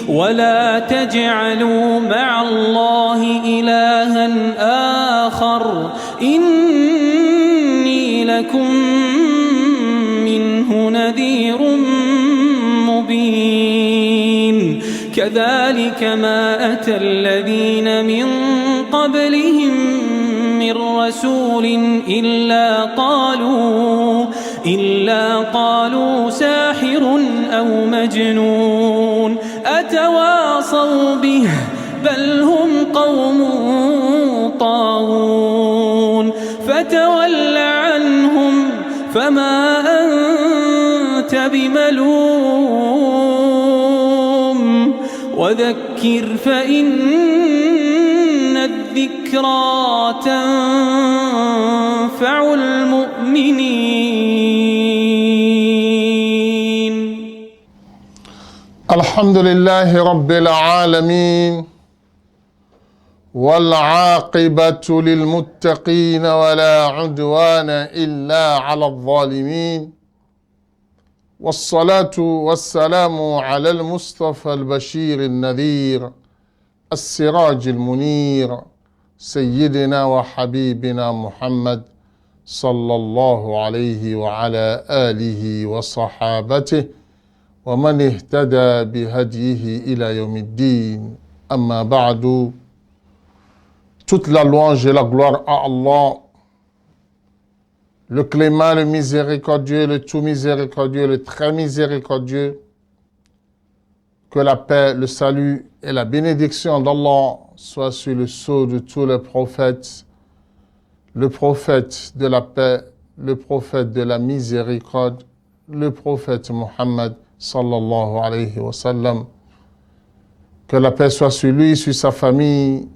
ولا تجعلوا مع الله إلها آخر إني لكم منه نذير مبين كذلك ما أتى الذين من قبلهم من رسول إلا قالوا ساحر أو مجنون أتواصوا به بل هم قوم طاغون فتول عنهم فما أنت بملوم وذكر فإن الذكرى تنفع المؤمنين. الحمد لله رب العالمين والعاقبة للمتقين ولا عدوان إلا على الظالمين والصلاة والسلام على المصطفى البشير النذير السراج المنير سيدنا وحبيبنا محمد صلى الله عليه وعلى آله وصحابته ومن اهتدى بهديه إلى يوم الدين. أما بعد. Toute la louange et la gloire à Allah, le clément, le miséricordieux, le tout miséricordieux, le très miséricordieux. Que la paix, le salut et la bénédiction d'Allah soient sur le sceau de tous les prophètes, le prophète de la paix, le prophète de la miséricorde, le prophète Muhammad sallallahu alayhi wa sallam. Que la paix soit sur lui, sur sa famille,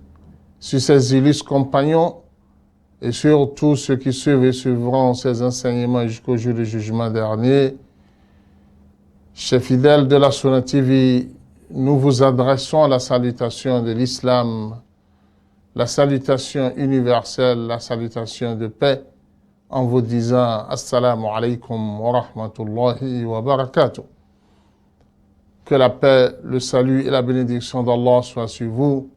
sur ses illustres compagnons et sur tous ceux qui suivent et suivront ses enseignements jusqu'au jour du jugement dernier. Chers fidèles de la Sunna TV, nous vous adressons la salutation de l'islam, la salutation universelle, la salutation de paix, en vous disant Assalamu alaikum wa rahmatullahi wa barakatuh. Que la paix, le salut et la bénédiction d'Allah soient sur vous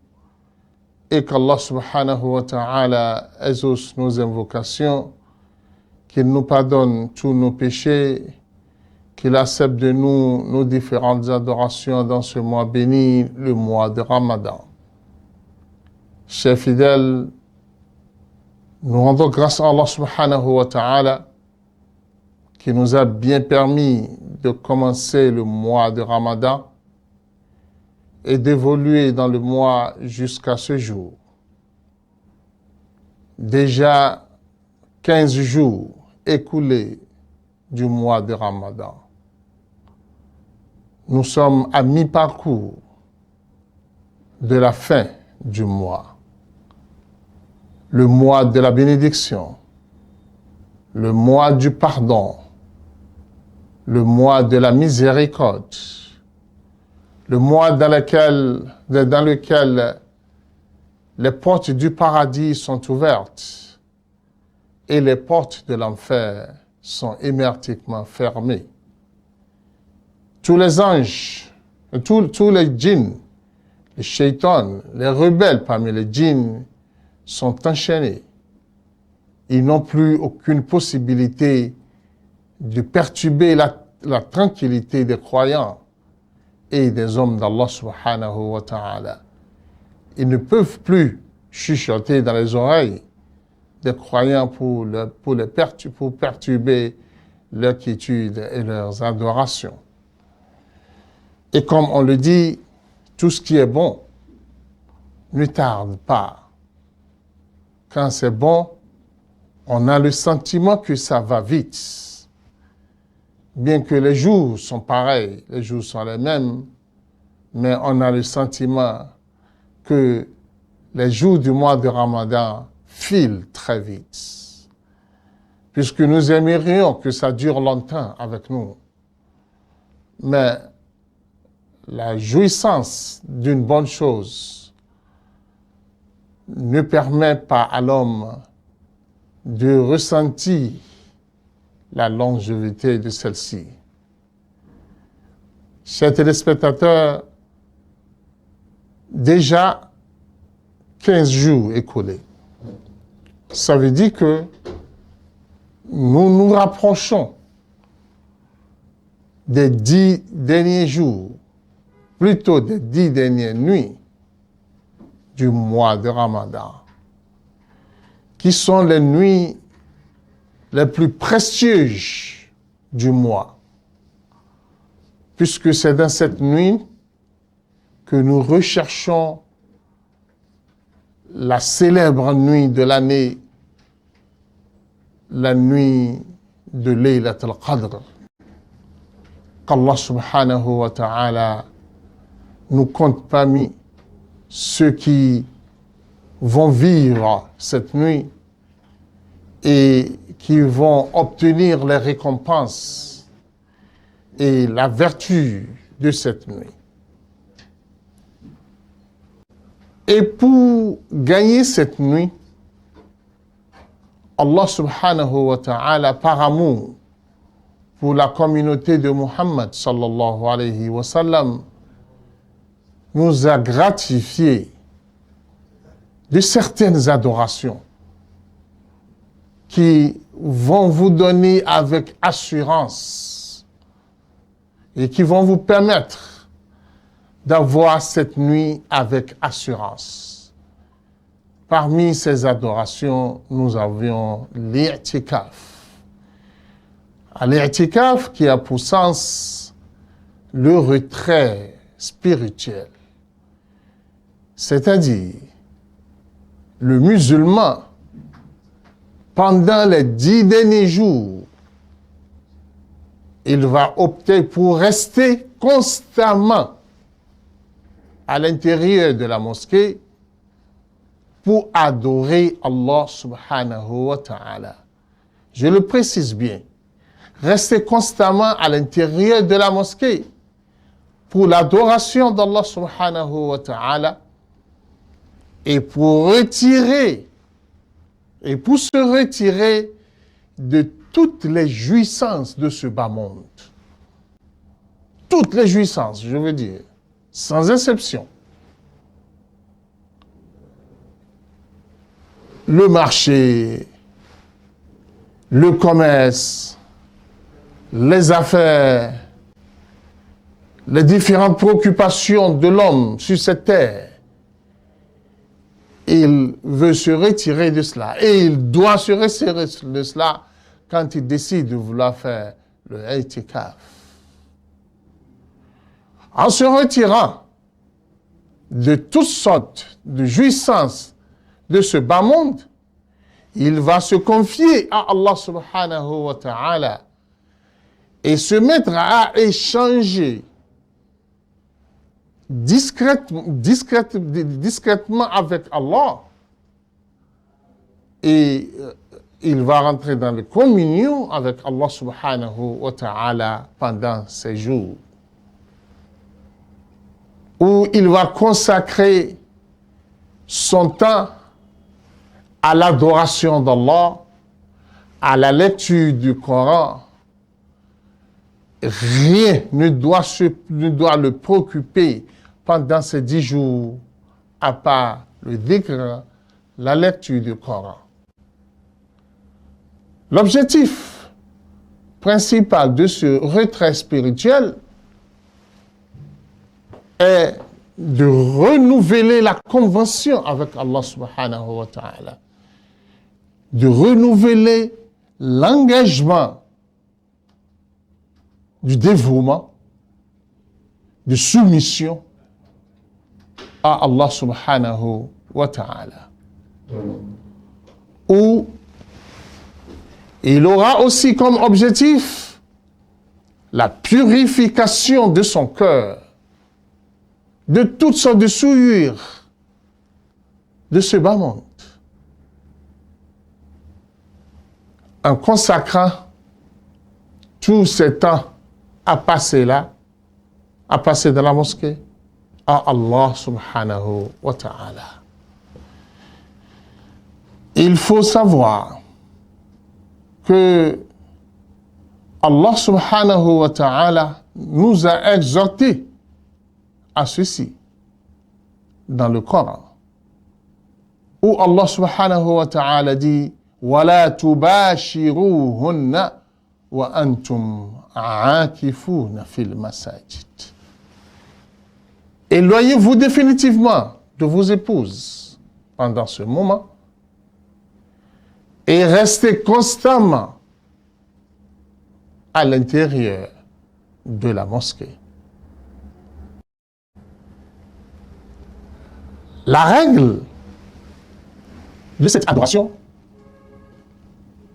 et qu'Allah subhanahu wa ta'ala exauce nos invocations, qu'il nous pardonne tous nos péchés, qu'il accepte de nous nos différentes adorations dans ce mois béni, le mois de Ramadan. Chers fidèles, nous rendons grâce à Allah subhanahu wa ta'ala qui nous a bien permis de commencer le mois de Ramadan et d'évoluer dans le mois jusqu'à ce jour. Déjà 15 jours écoulés du mois de Ramadan. Nous sommes à mi-parcours de la fin du mois. Le mois de la bénédiction, le mois du pardon, le mois de la miséricorde, le mois dans lequel les portes du paradis sont ouvertes et les portes de l'enfer sont hermétiquement fermées. Tous les anges, tous les djinns, les shaitans, les rebelles parmi les djinns sont enchaînés. Ils n'ont plus aucune possibilité de perturber la tranquillité des croyants et des hommes d'Allah subhanahu wa ta'ala. Ils ne peuvent plus chuchoter dans les oreilles des croyants pour perturber leur quiétude et leurs adorations. Et comme on le dit, tout ce qui est bon ne tarde pas. Quand c'est bon, on a le sentiment que ça va vite. Bien que les jours sont pareils, les jours sont les mêmes, mais on a le sentiment que les jours du mois de Ramadan filent très vite. Puisque nous aimerions que ça dure longtemps avec nous. Mais la jouissance d'une bonne chose ne permet pas à l'homme de ressentir la longévité de celle-ci. Chers téléspectateurs, déjà 15 jours écoulés. Ça veut dire que nous nous rapprochons des 10 derniers jours, plutôt des 10 dernières nuits du mois de Ramadan, qui sont les nuits les plus précieuses du mois, puisque c'est dans cette nuit que nous recherchons la célèbre nuit de l'année, la nuit de Laylat al-Qadr, qu'Allah subhanahu wa ta'ala nous compte parmi ceux qui vont vivre cette nuit et qui vont obtenir les récompenses et la vertu de cette nuit. Et pour gagner cette nuit, Allah subhanahu wa ta'ala, par amour pour la communauté de Muhammad sallallahu alayhi wa sallam, nous a gratifié de certaines adorations qui vont vous donner avec assurance et qui vont vous permettre d'avoir cette nuit avec assurance. Parmi ces adorations, nous avions l'i'tikaf. L'i'tikaf qui a pour sens le retrait spirituel. C'est-à-dire, le musulman, pendant les 10 derniers jours, il va opter pour rester constamment à l'intérieur de la mosquée pour adorer Allah subhanahu wa ta'ala. Je le précise bien, rester constamment à l'intérieur de la mosquée pour l'adoration d'Allah subhanahu wa ta'ala et pour se retirer de toutes les jouissances de ce bas monde. Toutes les jouissances, je veux dire, sans exception. Le marché, le commerce, les affaires, les différentes préoccupations de l'homme sur cette terre. Il veut se retirer de cela et il doit se retirer de cela quand il décide de vouloir faire le i'tikaf. En se retirant de toutes sortes de jouissances de ce bas monde, il va se confier à Allah subhanahu wa ta'ala et se mettre à échanger discrètement avec Allah. Et il va rentrer dans la communion avec Allah subhanahu wa ta'ala pendant ces jours, où il va consacrer son temps à l'adoration d'Allah, à la lecture du Coran. Rien ne doit le préoccuper pendant ces 10 jours, à part le dhikr, la lecture du Coran. L'objectif principal de ce retrait spirituel est de renouveler la convention avec Allah subhanahu wa ta'ala, de renouveler l'engagement du dévouement, de soumission à Allah subhanahu wa ta'ala. Où il aura aussi comme objectif la purification de son cœur de toutes sortes de souillures de ce bas monde, en consacrant tous ces temps à passer là, à passer dans la mosquée, à Allah subhanahu wa ta'ala. Il faut savoir que Allah subhanahu wa ta'ala nous a exhortés à ceci. dans le Coran, où Allah subhanahu wa ta'ala dit وَلَا تُبَاشِرُوهُنَّ وَأَنْتُمْ عَاكِفُونَ فِي الْمَسَاجِدِ. Éloignez-vous définitivement de vos épouses pendant ce moment et restez constamment à l'intérieur de la mosquée. La règle de cette adoration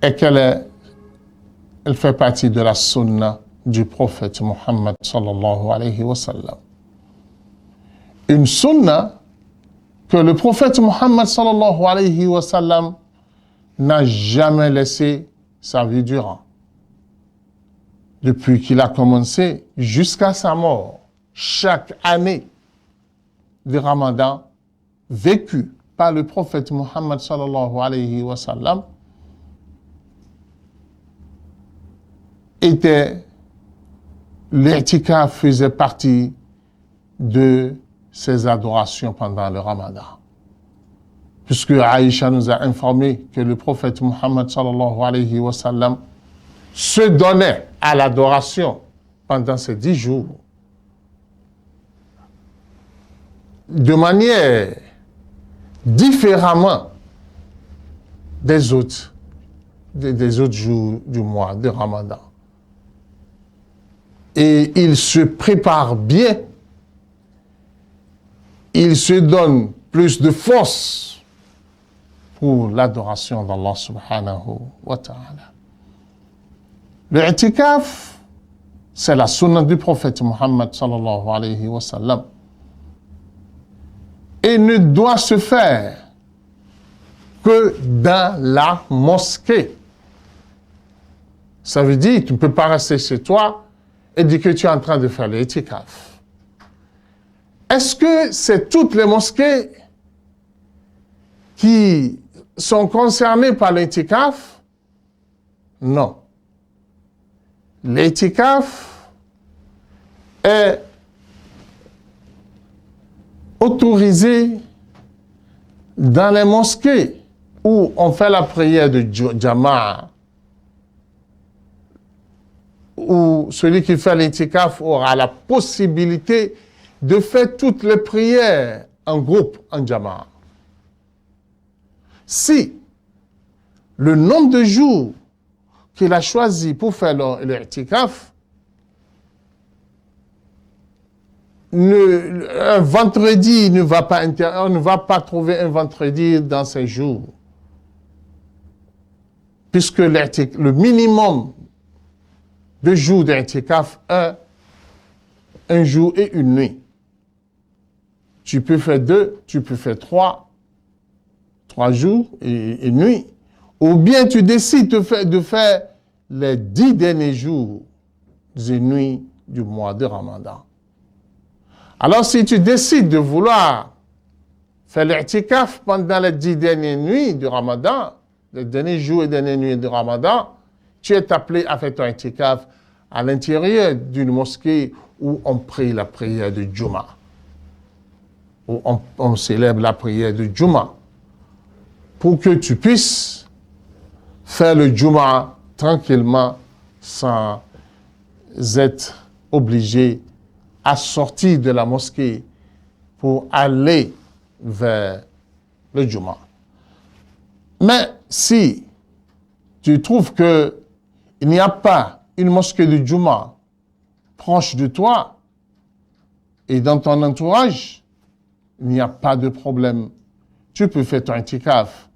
est qu'elle fait partie de la sunna du prophète Muhammad sallallahu alayhi wa sallam. Une sunna que le prophète Muhammad sallallahu alayhi wa sallam n'a jamais laissé sa vie durant. Depuis qu'il a commencé jusqu'à sa mort, chaque année de Ramadan vécue par le prophète Muhammad sallallahu alayhi wa sallam l'i'tikaf faisait partie de ses adorations pendant le Ramadan. Puisque Aïcha nous a informé que le prophète Muhammad sallallahu alayhi wa sallam se donnait à l'adoration pendant ces 10 jours de manière différemment des autres jours du mois de Ramadan. Et il se prépare bien, il se donne plus de force pour l'adoration d'Allah subhanahu wa ta'ala. Le i'tikaf, c'est la sunna du prophète Muhammad sallallahu alayhi wa sallam et ne doit se faire que dans la mosquée. Ça veut dire que tu ne peux pas rester chez toi et dire que tu es en train de faire l'itikaf. Est-ce que c'est toutes les mosquées qui sont concernées par l'itikaf? Non. L'itikaf est autorisé dans les mosquées où on fait la prière de Jama'a, où celui qui fait l'itikaf aura la possibilité de faire toutes les prières en groupe, en Jama'a. Si le nombre de jours qu'il a choisi pour faire l'itikaf, un vendredi, on ne va pas trouver un vendredi dans ces jours. Puisque le minimum de jours d'itikaf est un jour et une nuit. Tu peux faire 2, tu peux faire 3 jours et une nuit. Ou bien tu décides de faire les 10 derniers jours et nuits du mois de Ramadan. Alors si tu décides de vouloir faire l'itikaf pendant les 10 dernières nuits du Ramadan, les derniers jours et dernières nuits du Ramadan, tu es appelé à faire ton itikaf à l'intérieur d'une mosquée où on prie la prière de Juma, où on célèbre la prière de Juma, pour que tu puisses faire le Juma tranquillement sans être obligé à sortir de la mosquée pour aller vers le Juma. Mais si tu trouves qu'il n'y a pas une mosquée de Juma proche de toi et dans ton entourage, il n'y a pas de problème. Tu peux faire ton itikaf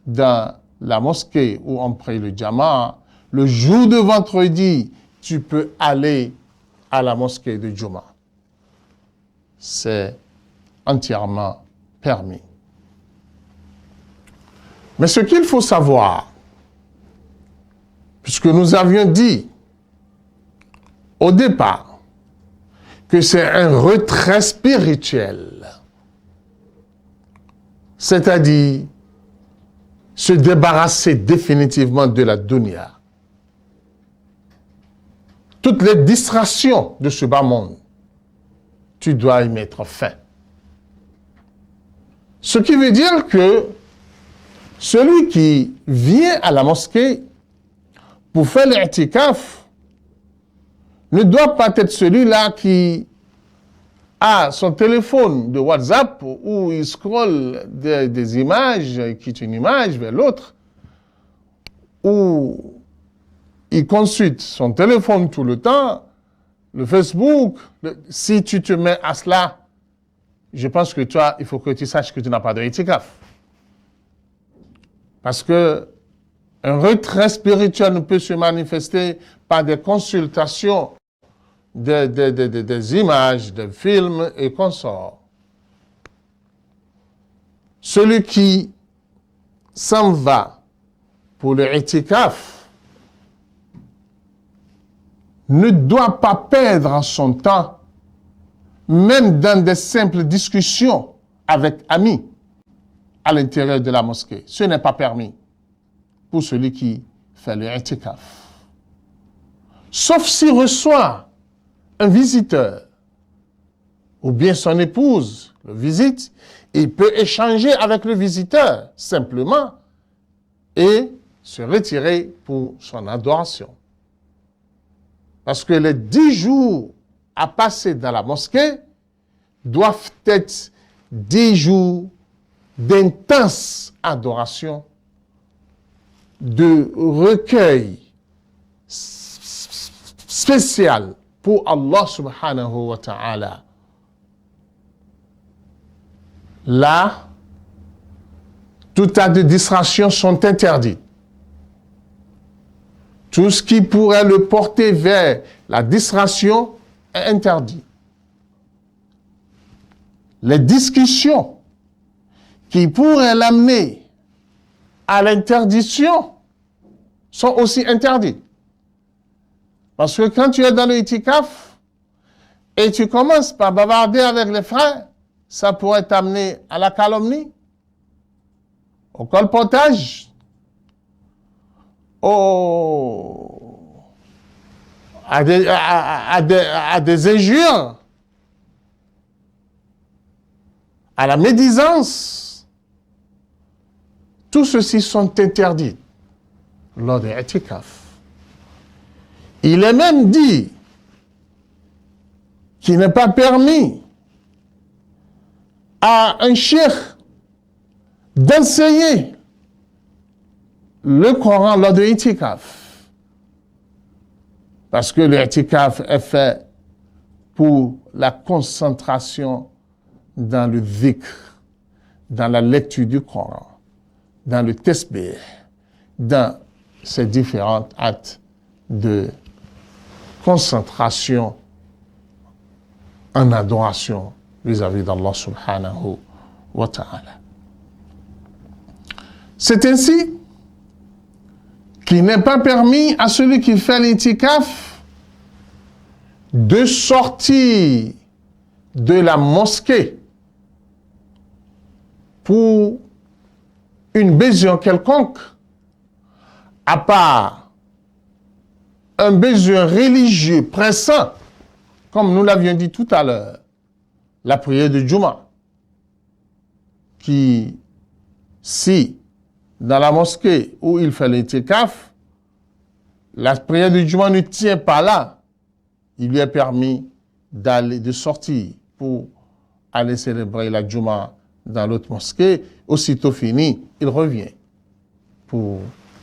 dans la mosquée où on prie le Jama. Le jour de vendredi, tu peux aller à la mosquée de Juma. C'est entièrement permis. Mais ce qu'il faut savoir, puisque nous avions dit au départ que c'est un retrait spirituel, c'est-à-dire se débarrasser définitivement de la dunya. Toutes les distractions de ce bas monde, tu dois y mettre fin. Ce qui veut dire que celui qui vient à la mosquée pour faire l'i'tikaf ne doit pas être celui-là qui a son téléphone de WhatsApp où il scrolle des images, il quitte une image vers l'autre, où il consulte son téléphone tout le temps, le Facebook. Si tu te mets à cela, je pense que toi, il faut que tu saches que tu n'as pas de itikaf. Parce que un retrait spirituel ne peut se manifester par des consultations des images, des films et consorts. Celui qui s'en va pour le itikaf ne doit pas perdre son temps, même dans des simples discussions avec amis à l'intérieur de la mosquée. Ce n'est pas permis pour celui qui fait le itikaf. Sauf s'il reçoit un visiteur ou bien son épouse le visite, il peut échanger avec le visiteur simplement et se retirer pour son adoration. Parce que les 10 jours à passer dans la mosquée doivent être 10 jours d'intense adoration, de recueil spécial pour Allah subhanahu wa ta'ala. Là, tout tas de distractions sont interdites. Tout ce qui pourrait le porter vers la distraction est interdit. Les discussions qui pourraient l'amener à l'interdiction sont aussi interdites. Parce que quand tu es dans le itikaf et tu commences par bavarder avec les frères, ça pourrait t'amener à la calomnie, au colportage, à des injures, à la médisance. Tout ceci sont interdits lors des itikaf. Il est même dit qu'il n'est pas permis à un cheikh d'enseigner le Coran lors de l'itikaf. Parce que l'itikaf est fait pour la concentration dans le dhikr, dans la lecture du Coran, dans le tasbih, dans ces différents actes de concentration en adoration vis-à-vis d'Allah subhanahu wa ta'ala. C'est ainsi qu'il n'est pas permis à celui qui fait l'itikaf de sortir de la mosquée pour une besoin quelconque, à part un besoin religieux pressant, comme nous l'avions dit tout à l'heure, la prière de Juma, qui, si dans la mosquée où il fait l'itikaf, la prière de Juma ne tient pas là, il lui est permis de sortir pour aller célébrer la Juma dans l'autre mosquée. Aussitôt fini, il revient pour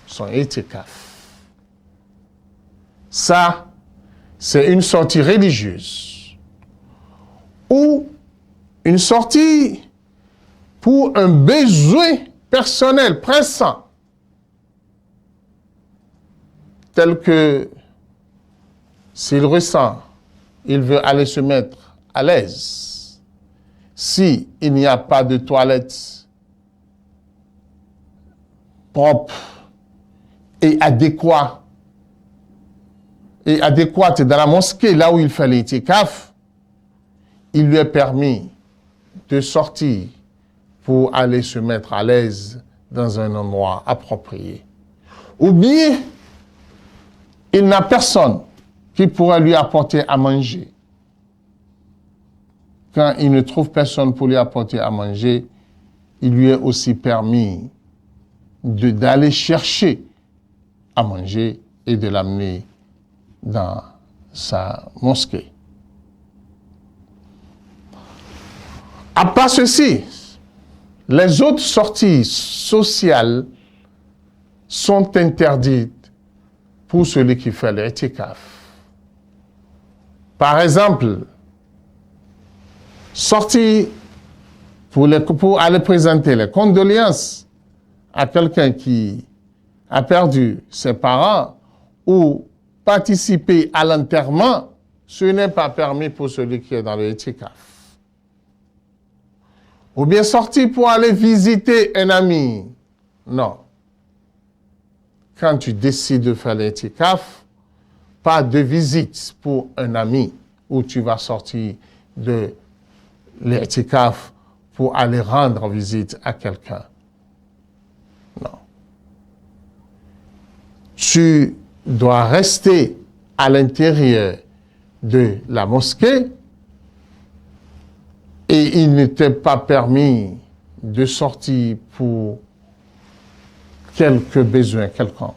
son itikaf. Ça, c'est une sortie religieuse ou une sortie pour un besoin personnel pressant, tel que s'il ressent, il veut aller se mettre à l'aise. Si il n'y a pas de toilette propre et adéquate dans la mosquée, là où il fait l'itikaf, il lui est permis de sortir pour aller se mettre à l'aise dans un endroit approprié. Ou bien, il n'a personne qui pourra lui apporter à manger. Quand il ne trouve personne pour lui apporter à manger, il lui est aussi permis d'aller chercher à manger et de l'amener dans sa mosquée. À part ceci, les autres sorties sociales sont interdites pour celui qui fait l'itikaf. Par exemple, sortir pour aller présenter les condoléances à quelqu'un qui a perdu ses parents ou participer à l'enterrement, ce n'est pas permis pour celui qui est dans le itikaf. Ou bien sortir pour aller visiter un ami. Non. Quand tu décides de faire l'itikaf, pas de visite pour un ami où tu vas sortir de l'itikaf pour aller rendre visite à quelqu'un. Non. Tu dois rester à l'intérieur de la mosquée et il ne t'est pas permis de sortir pour quelques besoins quelconques.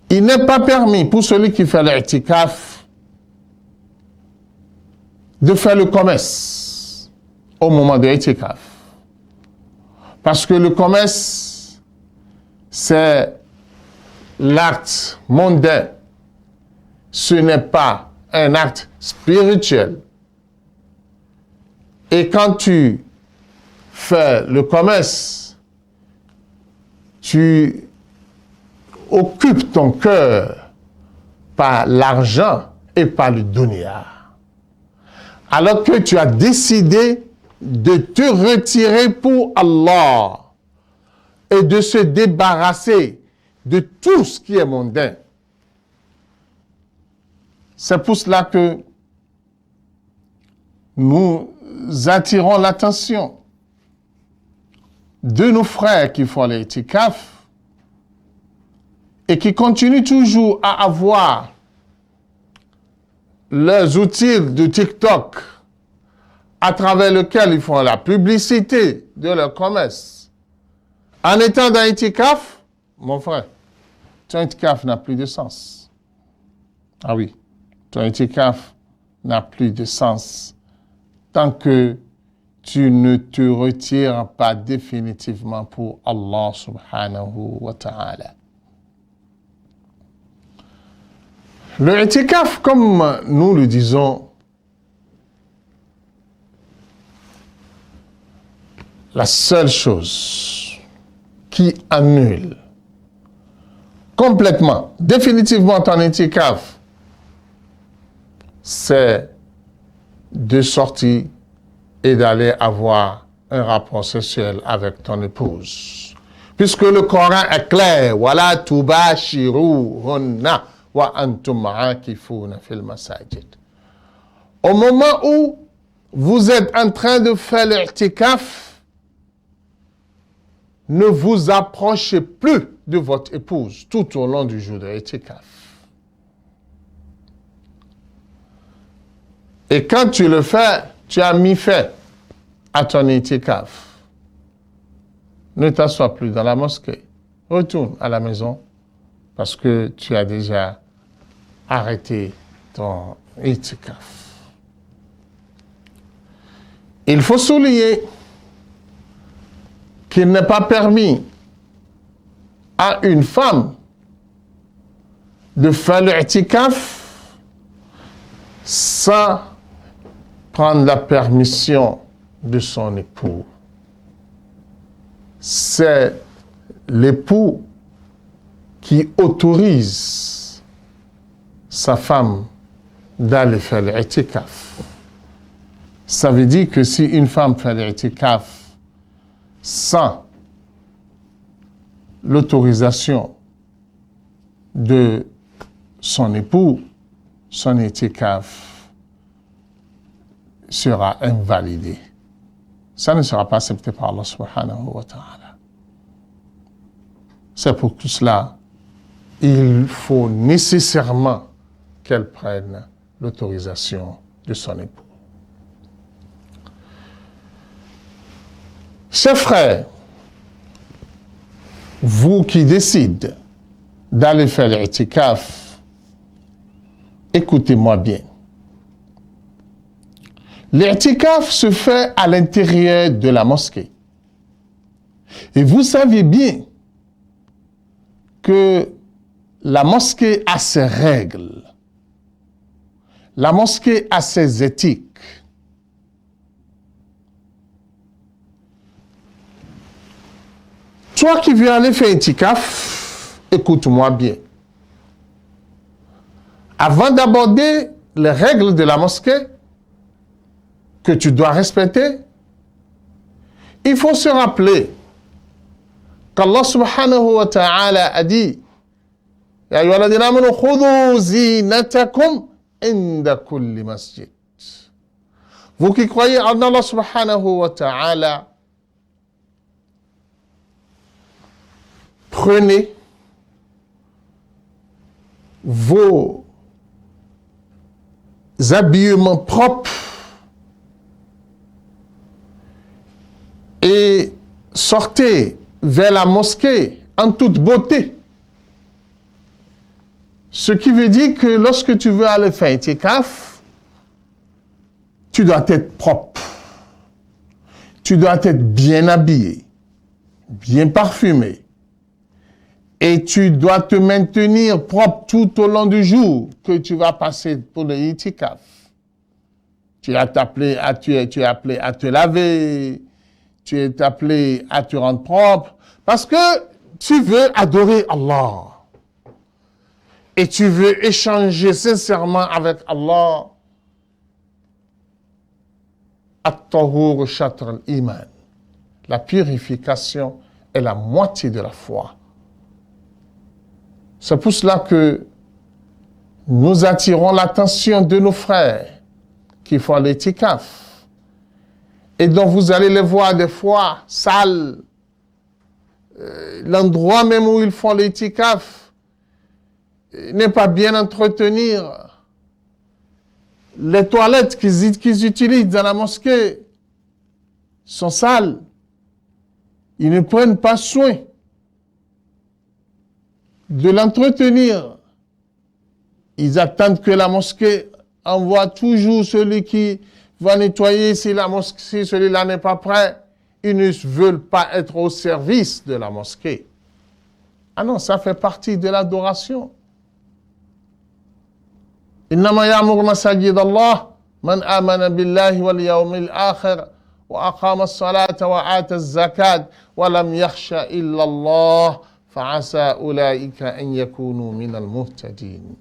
Il n'est pas permis pour celui qui fait l'itikaf de faire le commerce au moment de l'itikaf. Parce que le commerce, c'est l'acte mondain. Ce n'est pas un acte spirituel. Et quand tu fais le commerce, tu occupes ton cœur par l'argent et par le dunya. Alors que tu as décidé de te retirer pour Allah et de se débarrasser de tout ce qui est mondain. C'est pour cela que nous attirons l'attention de nos frères qui font l'itikaf et qui continuent toujours à avoir leurs outils de TikTok à travers lesquels ils font la publicité de leur commerce. En étant dans l'itikaf, mon frère, ton itikaf n'a plus de sens. Ah oui, ton itikaf n'a plus de sens tant que tu ne te retires pas définitivement pour Allah subhanahu wa ta'ala. Le itikaf, comme nous le disons, la seule chose qui annule complètement, définitivement ton itikaf, c'est de sortir et d'aller avoir un rapport sexuel avec ton épouse. Puisque le Coran est clair, wala tubashiruhunna wa antum aakifuna fil masajid. Au moment où vous êtes en train de faire l'itikaf, ne vous approchez plus de votre épouse tout au long du jour de l'itikaf. Et quand tu le fais, tu as mis fin à ton itikaf. Ne t'assois plus dans la mosquée. Retourne à la maison parce que tu as déjà arrêté ton itikaf. Il faut souligner qu'il n'est pas permis à une femme de faire l'itikaf sans prendre la permission de son époux. C'est l'époux qui autorise sa femme d'aller faire l'itikaf. Ça veut dire que si une femme fait l'itikaf sans l'autorisation de son époux, son itikaf sera invalidé. Ça ne sera pas accepté par Allah subhanahu wa ta'ala. C'est pour tout cela, il faut nécessairement qu'elle prenne l'autorisation de son époux. Chers frères, vous qui décidez d'aller faire l'itikaf, écoutez-moi bien. L'itikaf se fait à l'intérieur de la mosquée. Et vous savez bien que la mosquée a ses règles. La mosquée a ses éthiques. Toi qui veux aller faire itikaf, écoute-moi bien. Avant d'aborder les règles de la mosquée que tu dois respecter, il faut se rappeler qu'Allah subhanahu wa ta'ala a dit Ya ayyuhalladhina amanu khudhu zinatakum inda kulli masjid. Vous qui croyez en Allah subhanahu wa ta'ala, prenez vos habillements propres et sortez vers la mosquée en toute beauté. Ce qui veut dire que lorsque tu veux aller faire itikaf, tu dois être propre. Tu dois être bien habillé, bien parfumé. Et tu dois te maintenir propre tout au long du jour que tu vas passer pour le itikaf. Tu es appelé à te laver, tu es appelé à te rendre propre, parce que tu veux adorer Allah. Et tu veux échanger sincèrement avec Allah. At-tahur shatr al-iman. La purification est la moitié de la foi. C'est pour cela que nous attirons l'attention de nos frères qui font l'itikaf et dont vous allez les voir des fois sales. L'endroit même où ils font l'itikaf n'est pas bien entretenu. Les toilettes qu'ils utilisent dans la mosquée sont sales. Ils ne prennent pas soin de l'entretenir. Ils attendent que la mosquée envoie toujours celui qui va nettoyer si celui-là n'est pas prêt. Ils ne veulent pas être au service de la mosquée. Ah non, ça fait partie de l'adoration. إنما يعمر مساجد الله من آمن بالله واليوم الآخر وأقام الصلاة وآتى الزكاة ولم يخش إلا الله فعسى أولئك أن يكونوا من المهتدين.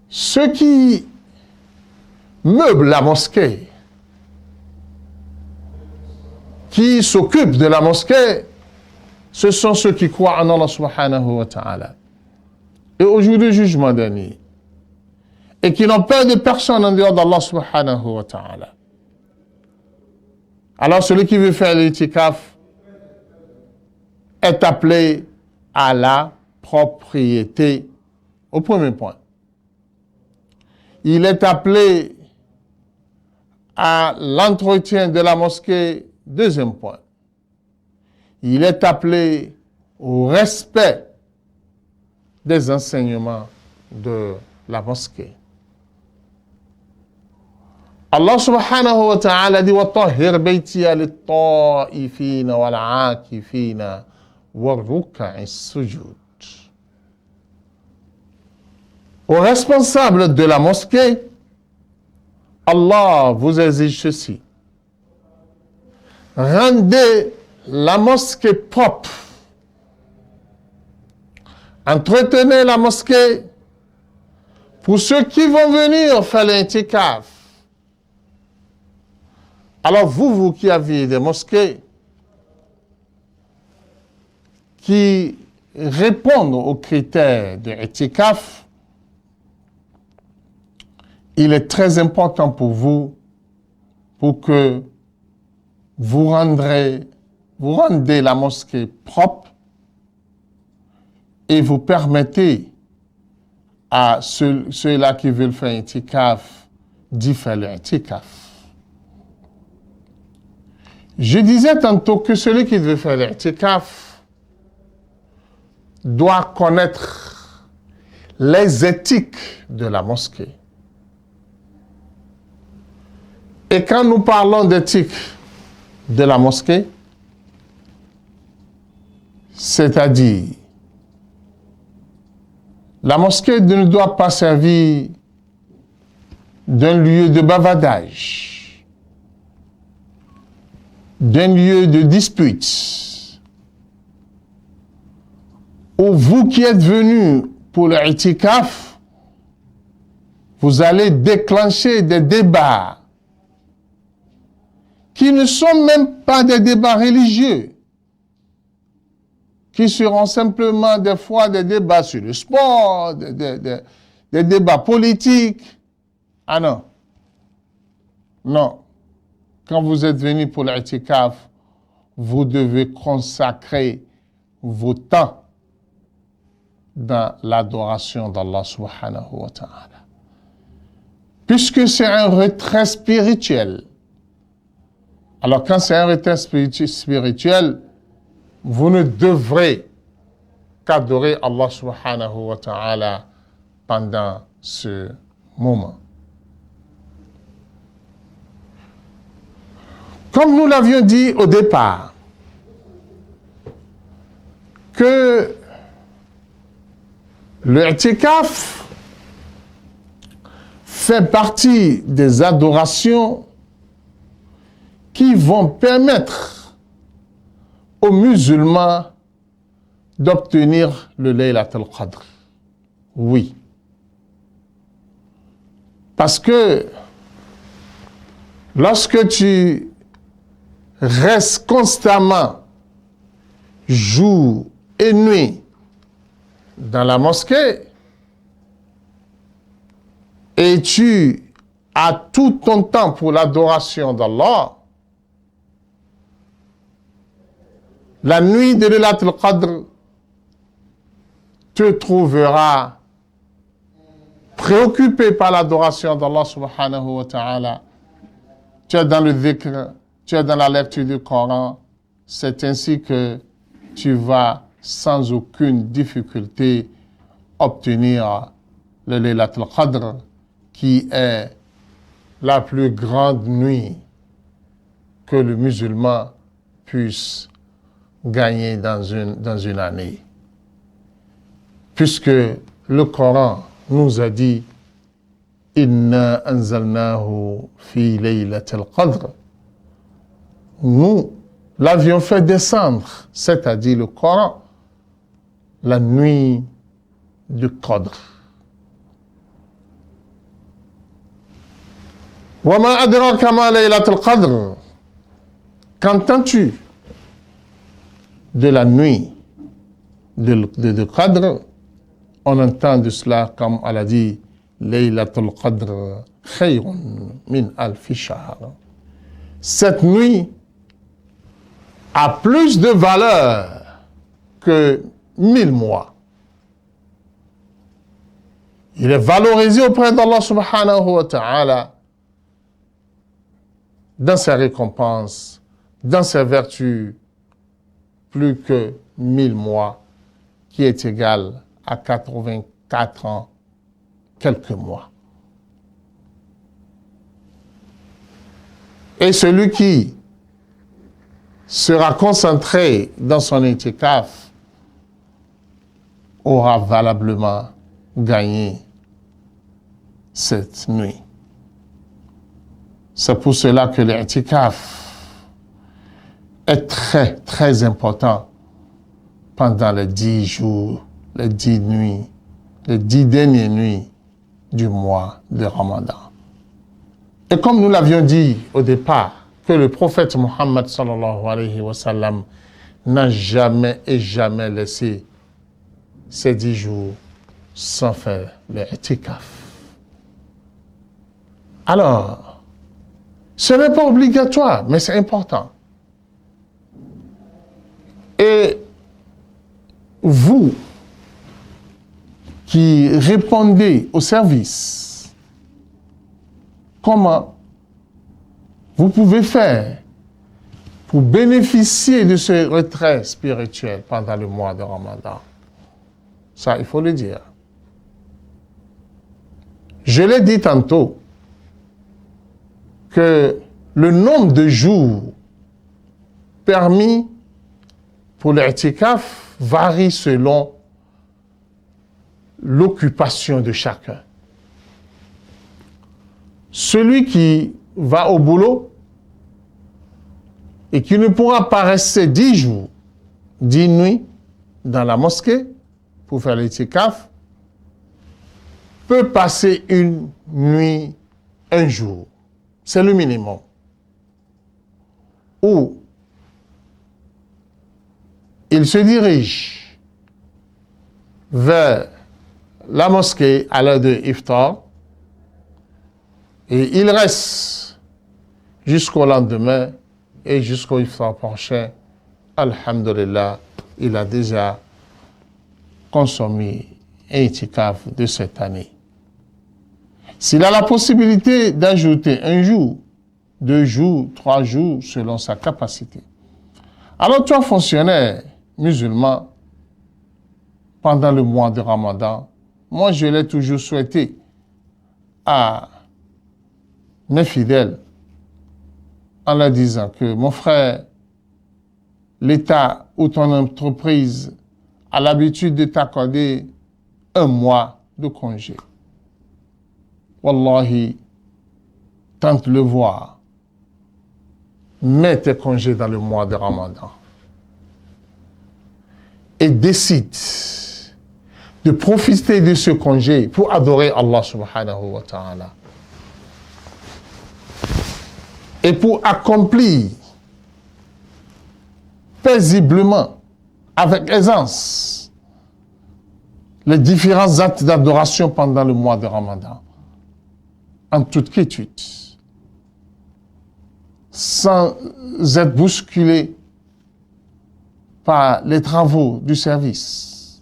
Ceux qui meublent la mosquée, qui s'occupent de la mosquée, ce sont ceux qui croient en Allah subhanahu wa ta'ala. Et au jour du jugement dernier, et qui n'ont peur de personne en dehors d'Allah subhanahu wa ta'ala. Alors celui qui veut faire l'itikaf est appelé à la propriété, au premier point. Il est appelé à l'entretien de la mosquée, deuxième point. Il est appelé au respect des enseignements de la mosquée. Allah subhanahu wa ta'ala dit وَطَهِّرْ بَيْتِيَ لِلطَّائِفِينَ وَالْعَاكِفِينَ وَالرُّكَّعِ السُّجُودِ. Aux responsables de la mosquée, Allah vous exige ceci. Rendez la mosquée propre. Entretenez la mosquée pour ceux qui vont venir faire l'itikaf. Alors vous qui avez des mosquées qui répondent aux critères de l'itikaf, il est très important pour vous pour que vous rendez la mosquée propre et vous permettez à ceux-là qui veulent faire itikaf d'y faire l'itikaf. Je disais tantôt que celui qui veut faire l'i'tikaf doit connaître les éthiques de la mosquée. Et quand nous parlons d'éthique de la mosquée, c'est-à-dire la mosquée ne doit pas servir d'un lieu de bavardage, d'un lieu de dispute, où vous qui êtes venus pour le i'tikaf, vous allez déclencher des débats qui ne sont même pas des débats religieux, qui seront simplement des fois des débats sur le sport, des débats politiques. Ah non. Non. Quand vous êtes venu pour l'i'tikaf, vous devez consacrer vos temps dans l'adoration d'Allah subhanahu wa ta'ala. Puisque c'est un retrait spirituel. Alors quand c'est un retrait spirituel, vous ne devrez qu'adorer Allah subhanahu wa ta'ala pendant ce moment. Comme nous l'avions dit au départ, que le i'tikaf fait partie des adorations qui vont permettre aux musulmans d'obtenir le Laylatul Qadr. Oui. Parce que lorsque tu restes constamment, jour et nuit, dans la mosquée, et tu as tout ton temps pour l'adoration d'Allah, la nuit de Laylatul Qadr te trouvera préoccupé par l'adoration d'Allah subhanahu wa ta'ala. Tu es dans le dhikr, tu es dans la lecture du Coran. C'est ainsi que tu vas sans aucune difficulté obtenir le Laylatul Qadr, qui est la plus grande nuit que le musulman puisse gagner dans une année. Puisque le Coran nous a dit « Inna anzalnahu fi laylatil qadr » Nous l'avions fait descendre, c'est-à-dire le Coran, la nuit du Qadr. « Wa ma adraka ma laylatul qadr » Qu'entends-tu de la nuit de Qadr? On entend de cela, comme elle a dit, Laylatul Qadr khayrun min alfi shahr. Cette nuit a plus de valeur que 1000 mois. Il est valorisé auprès d'Allah subhanahu wa ta'ala dans ses récompenses, dans ses vertus, plus que 1000 mois, qui est égal à 84 ans, quelques mois. Et celui qui sera concentré dans son i'tikaf aura valablement gagné cette nuit. C'est pour cela que l'i'tikaf est très, très important pendant les 10 jours, les 10 nuits, les 10 dernières nuits du mois de Ramadan. Et comme nous l'avions dit au départ, que le prophète Mohammed sallallahu alayhi wa sallam n'a jamais et jamais laissé ces 10 jours sans faire l'i'tikaf. Alors, ce n'est pas obligatoire, mais c'est important. Et vous qui répondez au service, comment vous pouvez faire pour bénéficier de ce retrait spirituel pendant le mois de Ramadan. Ça, il faut le dire. Je l'ai dit tantôt que le nombre de jours permis pour l'i'tikaf varie selon l'occupation de chacun. Celui qui va au boulot et qui ne pourra pas rester 10 jours, 10 nuits dans la mosquée pour faire l'i'tikaf, peut passer une nuit, un jour. C'est le minimum. Ou il se dirige vers la mosquée à l'heure de iftar et il reste jusqu'au lendemain et jusqu'au iftar prochain. Alhamdulillah, il a déjà consommé un itikaf de cette année. S'il a la possibilité d'ajouter un jour, 2 jours, 3 jours, selon sa capacité. Alors, toi, fonctionnaire musulman, pendant le mois de Ramadan, moi, je l'ai toujours souhaité à mes fidèles en leur disant que, mon frère, l'État ou ton entreprise a l'habitude de t'accorder un mois de congé. Wallahi, tente le voir. Mets tes congés dans le mois de Ramadan. Et décide de profiter de ce congé pour adorer Allah subhanahu wa ta'ala. Et pour accomplir paisiblement, avec aisance, les différents actes d'adoration pendant le mois de Ramadan, en toute quiétude, sans être bousculé par les travaux du service.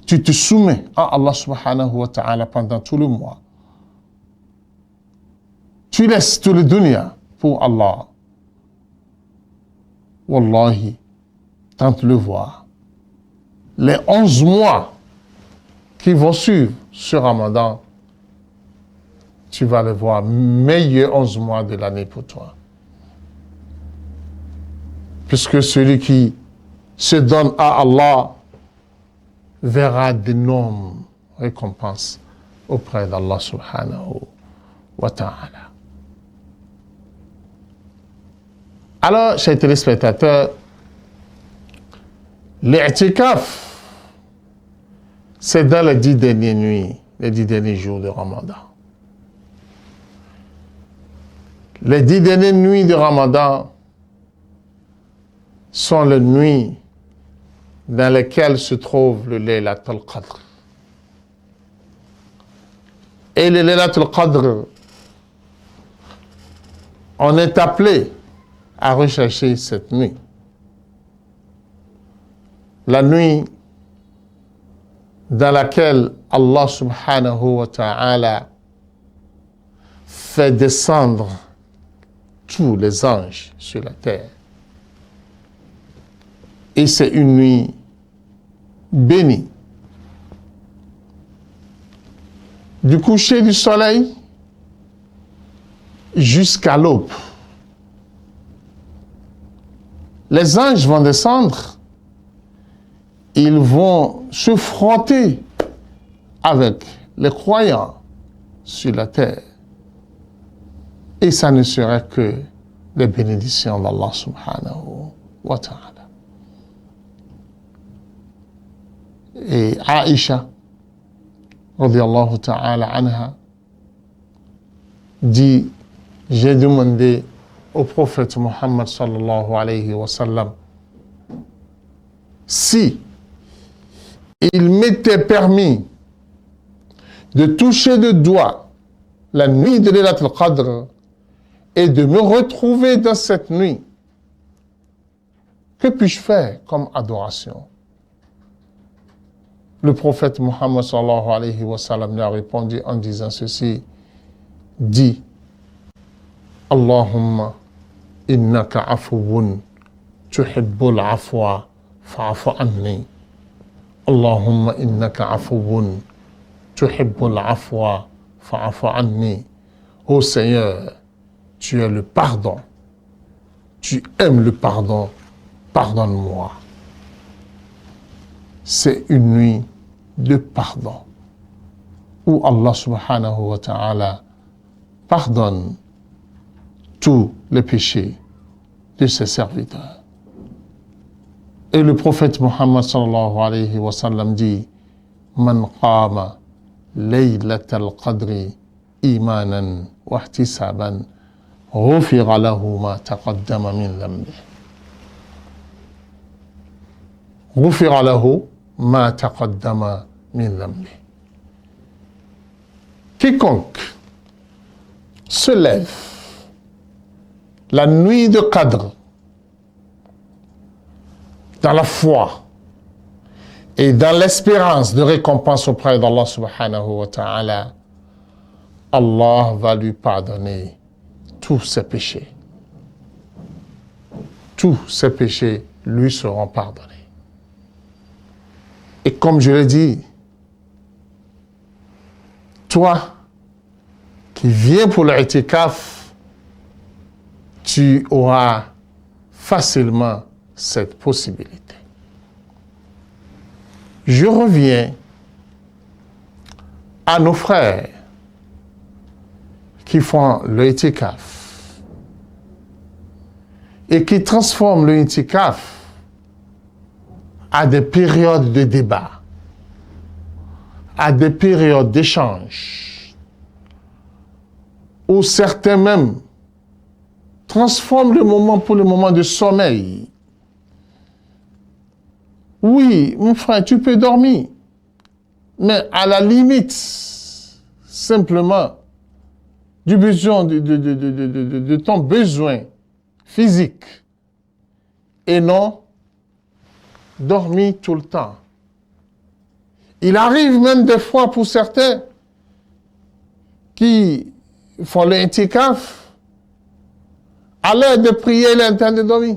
Tu te soumets à Allah subhanahu wa ta'ala pendant tout le mois. Tu laisses tout le dunya pour Allah. Wallahi, tente le voir. Les 11 mois qui vont suivre ce Ramadan, tu vas les voir meilleurs 11 mois de l'année pour toi. Puisque celui qui se donne à Allah verra d'énormes récompenses auprès d'Allah subhanahu wa ta'ala. Alors, chers téléspectateurs, l'i'tikaf, c'est dans les 10 dernières nuits, les 10 derniers jours de Ramadan. Les 10 dernières nuits de Ramadan sont les nuits dans lesquelles se trouve le Laylatul Qadr. Et le Laylatul Qadr, on est appelé à rechercher cette nuit. La nuit dans laquelle Allah subhanahu wa ta'ala fait descendre tous les anges sur la terre. Et c'est une nuit bénie. Du coucher du soleil jusqu'à l'aube. Les anges vont descendre, ils vont se frotter avec les croyants sur la terre. Et ça ne serait que les bénédictions d'Allah subhanahu wa ta'ala. Et Aïcha, radiyallahu ta'ala anha, dit, j'ai demandé au prophète Muhammad sallallahu alayhi wa sallam si il m'était permis de toucher de doigt la nuit de Laylatul Qadr et de me retrouver dans cette nuit, que puis-je faire comme adoration? Le prophète Muhammad sallallahu alayhi wa sallam lui a répondu en disant ceci, dit Allahumma إنك عفو تحب العفو فاعف عني. اللهم إنك عفو تحب العفو فاعف عني. Ô Seigneur, tu es le pardon. Tu aimes le pardon. Pardonne-moi. C'est une nuit de pardon où Allah subhanahu wa ta'ala pardonne tous les péchés de ses serviteurs. Et le prophète Muhammad sallallahu alayhi wa sallam dit: Man qama laylatal qadri imanan wa ihtisaban ghufira lahu ma taqaddama min dhanbi. Ghufira lahu ma taqaddama min dhanbi. Quiconque se lève la nuit de Qadr dans la foi et dans l'espérance de récompense auprès d'Allah subhanahu wa ta'ala, Allah va lui pardonner tous ses péchés. Tous ses péchés lui seront pardonnés. Et comme je l'ai dit, toi qui viens pour l'i'tikaf, tu auras facilement cette possibilité. Je reviens à nos frères qui font l'i'tikaf et qui transforment l'i'tikaf à des périodes de débat, à des périodes d'échange, où certains même transforment le moment pour le moment de sommeil. Oui, mon frère, tu peux dormir, mais à la limite, simplement, du besoin de ton besoin physique, et non dormir tout le temps. Il arrive même des fois pour certains qui font l'intikaf, à l'heure de prier, il est en train de dormir.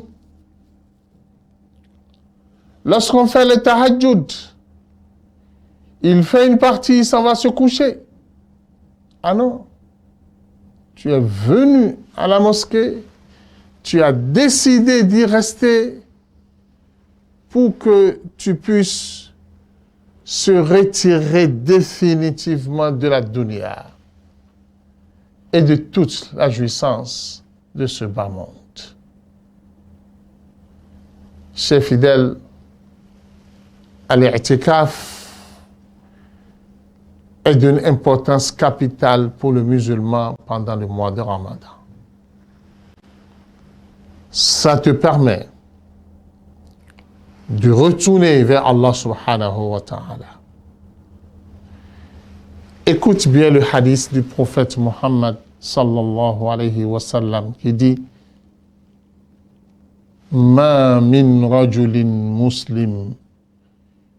Lorsqu'on fait le tahajjud, il fait une partie, il s'en va se coucher. Ah non, tu es venu à la mosquée, tu as décidé d'y rester pour que tu puisses se retirer définitivement de la dunya et de toute la jouissance de ce bas monde. Chers fidèles, l'i'tikaf est d'une importance capitale pour le musulman pendant le mois de Ramadan. Ça te permet de retourner vers Allah subhanahu wa ta'ala. Écoute bien le hadith du prophète Muhammad sallallahu alayhi wa sallam qui dit: Ma min rajulin muslim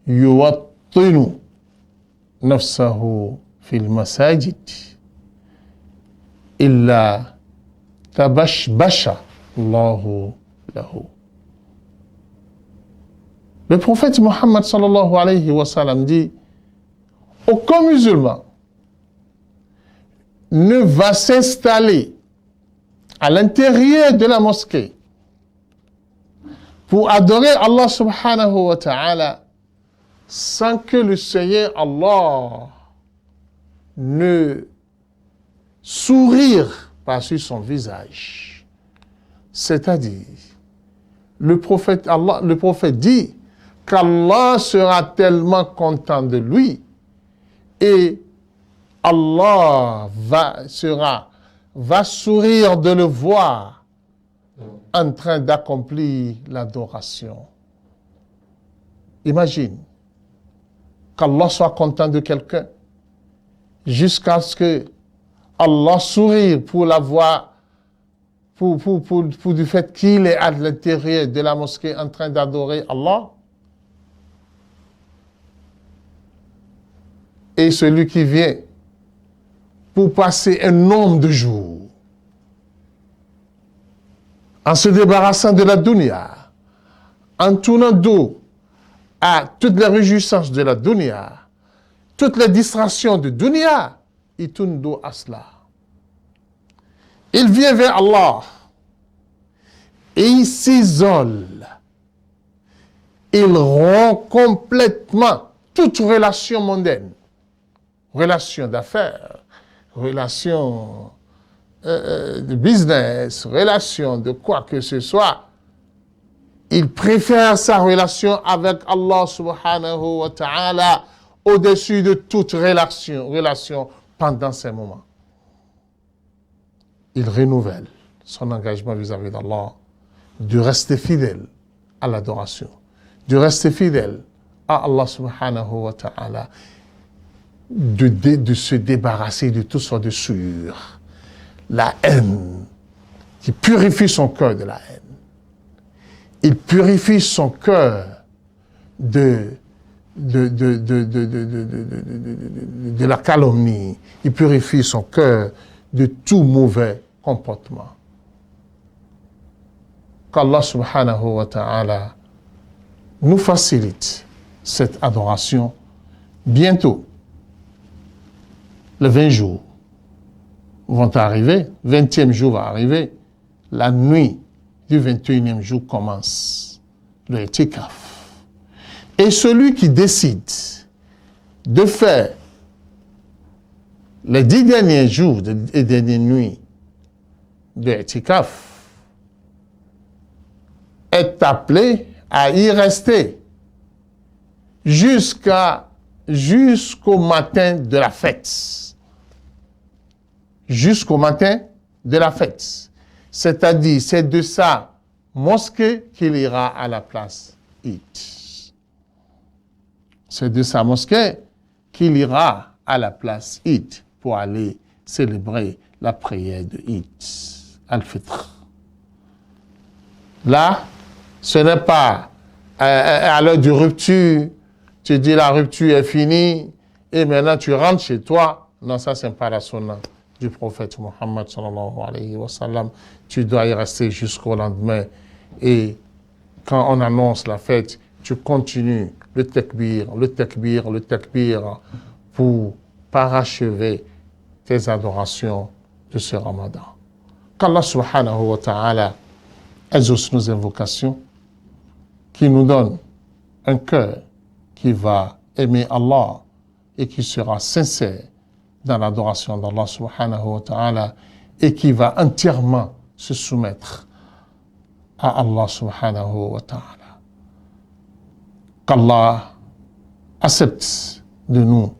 yuwattinu nafsahu fil masajid illa tabashbasha Allahu lahu. Le prophète Muhammad sallallahu alayhi wa sallam dit: aucun musulman ne va s'installer à l'intérieur de la mosquée pour adorer Allah subhanahu wa ta'ala sans que le Seigneur Allah ne sourire par-dessus son visage. C'est-à-dire, le prophète dit qu'Allah sera tellement content de lui et Allah va sourire de le voir en train d'accomplir l'adoration. Imagine qu'Allah soit content de quelqu'un jusqu'à ce que Allah sourie pour la voir, pour du fait qu'il est à l'intérieur de la mosquée en train d'adorer Allah. Et celui qui vient pour passer un nombre de jours en se débarrassant de la dunya, en tournant dos à toutes les réjouissances de la dunya, toutes les distractions de dunya, il tourne dos à cela. Il vient vers Allah et il s'isole. Il rompt complètement toute relation mondaine, relation d'affaires, relation de business, relation de quoi que ce soit. Il préfère sa relation avec Allah subhanahu wa ta'ala au-dessus de toute relation pendant ces moments. Il renouvelle son engagement vis-à-vis d'Allah, de rester fidèle à l'adoration, de rester fidèle à Allah subhanahu wa ta'ala, de se débarrasser de toutes sortes de souillures. La haine, qui purifie son cœur de la haine. Il purifie son cœur de la calomnie. Il purifie son cœur de tout mauvais comportement. Qu'Allah subhanahu wa ta'ala nous facilite cette adoration. Bientôt, les 20 jours vont arriver, 20e jour va arriver, la nuit du 21e jour commence, le i'tikaf. Et celui qui décide de faire les 10 derniers jours et dernières nuits de i'tikaf est appelé à y rester jusqu'au matin de la fête. Jusqu'au matin de la fête. C'est-à-dire, c'est de sa mosquée qu'il ira à la place Eid. C'est de sa mosquée qu'il ira à la place Eid pour aller célébrer la prière de Eid, Al-Fitr. Là, ce n'est pas à l'heure de rupture, tu dis la rupture est finie et maintenant tu rentres chez toi. Non, ça c'est pas la sunna du prophète Muhammad sallallahu alayhi wa sallam. Tu dois y rester jusqu'au lendemain. Et quand on annonce la fête, tu continues le takbir pour parachever tes adorations de ce ramadan. Qu'Allah subhanahu wa ta'ala exauce nos invocations, qui nous donne un cœur qui va aimer Allah et qui sera sincère dans l'adoration d'Allah subhanahu wa ta'ala et qui va entièrement se soumettre à Allah subhanahu wa ta'ala. Qu'Allah accepte de nous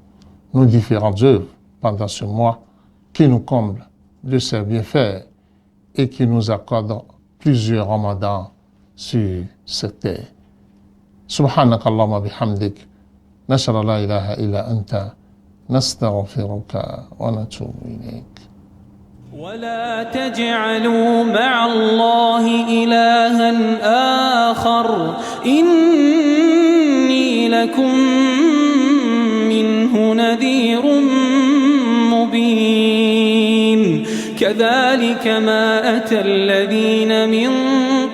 nos différentes œuvres pendant ce mois, qui nous comble de ses bienfaits et qui nous accorde plusieurs ramadans sur cette terre. Subhanaka Allahumma bihamdik, nashara la ilaha illa anta, nastaghfiruka wa natubu ilayk. ولا تجعلوا مع الله إلها آخر إني لكم منه نذير مبين كذلك ما أتى الذين من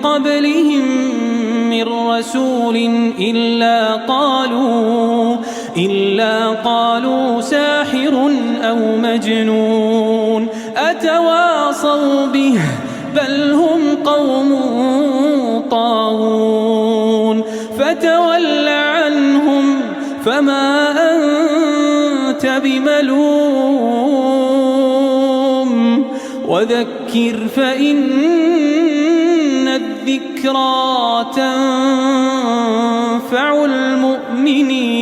قبلهم من رسول إلا قالوا ساحر أو مجنون أتواصوا به بل هم قوم طاغون فتول عنهم فما أنت بملوم وذكر فإن الذكرى تنفع المؤمنين